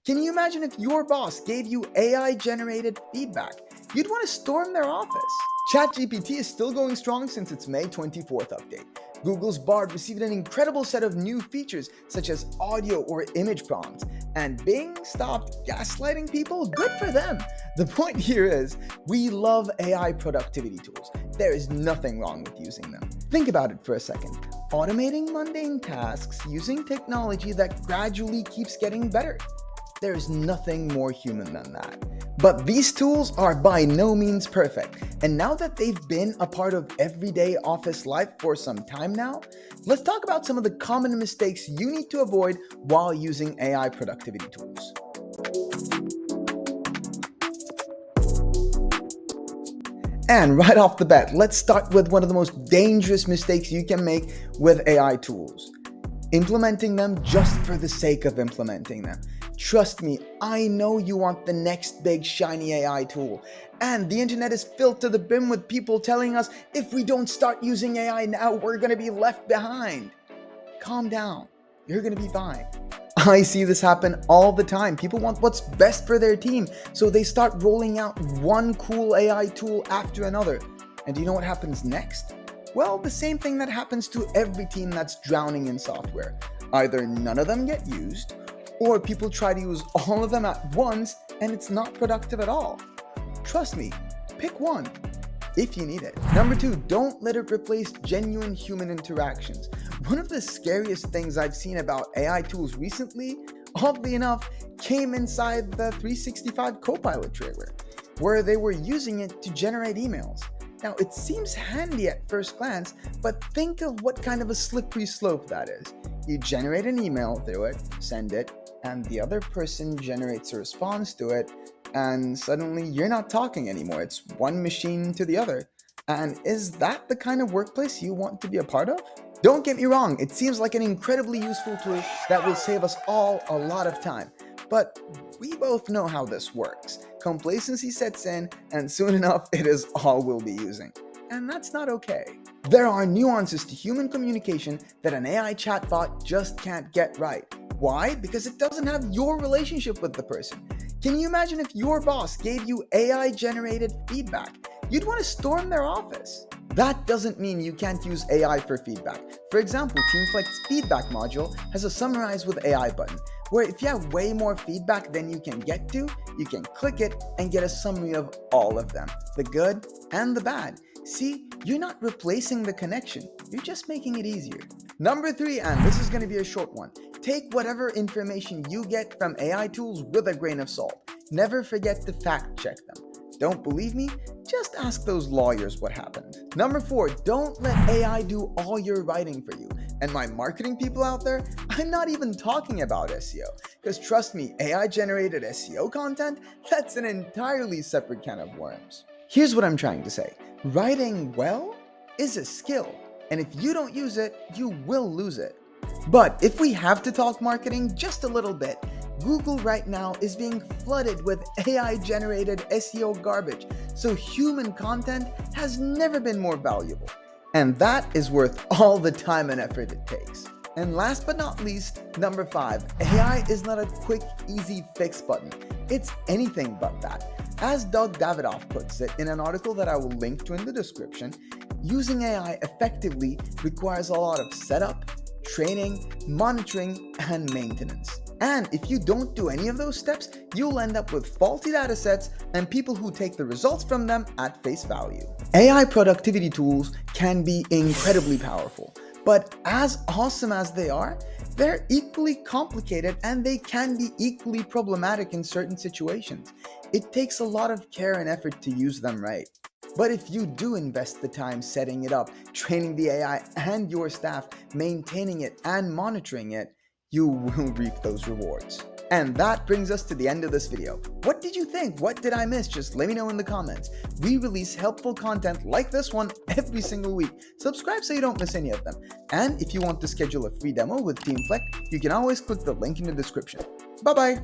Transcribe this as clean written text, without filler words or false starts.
Can you imagine if your boss gave you AI-generated feedback? You'd want to storm their office. ChatGPT is still going strong since its May 24th update. Google's Bard received an incredible set of new features such as audio or image prompts, and Bing stopped gaslighting people. Good for them. The point here is, we love AI productivity tools. There is nothing wrong with using them. Think about it for a second. Automating mundane tasks using technology that gradually keeps getting better. There's nothing more human than that. But these tools are by no means perfect, and now that they've been a part of everyday office life for some time now, let's talk about some of the common mistakes you need to avoid while using AI productivity tools. And right off the bat, let's start with one of the most dangerous mistakes you can make with AI tools: implementing them just for the sake of implementing them. Trust me, I know you want the next big shiny AI tool, and the internet is filled to the brim with people telling us if we don't start using AI now, we're gonna be left behind. Calm down, you're gonna be fine. I see this happen all the time. People want what's best for their team, so they start rolling out one cool AI tool after another. And do you know what happens next? Well, the same thing that happens to every team that's drowning in software. Either none of them get used, or people try to use all of them at once and it's not productive at all. Trust me, pick one if you need it. Number 2, don't let it replace genuine human interactions. One of the scariest things I've seen about AI tools recently, oddly enough, came inside the 365 Copilot trailer, where they were using it to generate emails. Now, it seems handy at first glance, but think of what kind of a slippery slope that is. You generate an email through it, send it, and the other person generates a response to it, and suddenly you're not talking anymore. It's one machine to the other. And is that the kind of workplace you want to be a part of? Don't get me wrong, it seems like an incredibly useful tool that will save us all a lot of time. But we both know how this works. Complacency sets in, and soon enough, it is all we'll be using. And that's not okay. There are nuances to human communication that an AI chatbot just can't get right. Why? Because it doesn't have your relationship with the person. Can you imagine if your boss gave you AI-generated feedback? You'd want to storm their office. That doesn't mean you can't use AI for feedback. For example, Teamflect's feedback module has a summarize with AI button, where if you have way more feedback than you can get to, you can click it and get a summary of all of them, the good and the bad. See, you're not replacing the connection, you're just making it easier. Number 3, and this is going to be a short one, take whatever information you get from AI tools with a grain of salt. Never forget to fact check them. Don't believe me? Just ask those lawyers what happened. Number 4, don't let AI do all your writing for you. And my marketing people out there, I'm not even talking about SEO. Because trust me, AI-generated SEO content, that's an entirely separate can of worms. Here's what I'm trying to say. Writing well is a skill, and if you don't use it, you will lose it. But if we have to talk marketing just a little bit, Google right now is being flooded with AI-generated SEO garbage, so human content has never been more valuable. And that is worth all the time and effort it takes. And last but not least, number 5, AI is not a quick, easy fix button. It's anything but that. As Doug Davidoff puts it in an article that I will link to in the description, using AI effectively requires a lot of setup, training, monitoring, and maintenance. And if you don't do any of those steps, you'll end up with faulty datasets and people who take the results from them at face value. AI productivity tools can be incredibly powerful, but as awesome as they are, they're equally complicated and they can be equally problematic in certain situations. It takes a lot of care and effort to use them right. But if you do invest the time setting it up, training the AI and your staff, maintaining it and monitoring it, you will reap those rewards. And that brings us to the end of this video. What did you think? What did I miss? Just let me know in the comments. We release helpful content like this one every single week. Subscribe so you don't miss any of them. And if you want to schedule a free demo with Teamflect, you can always click the link in the description. Bye-bye.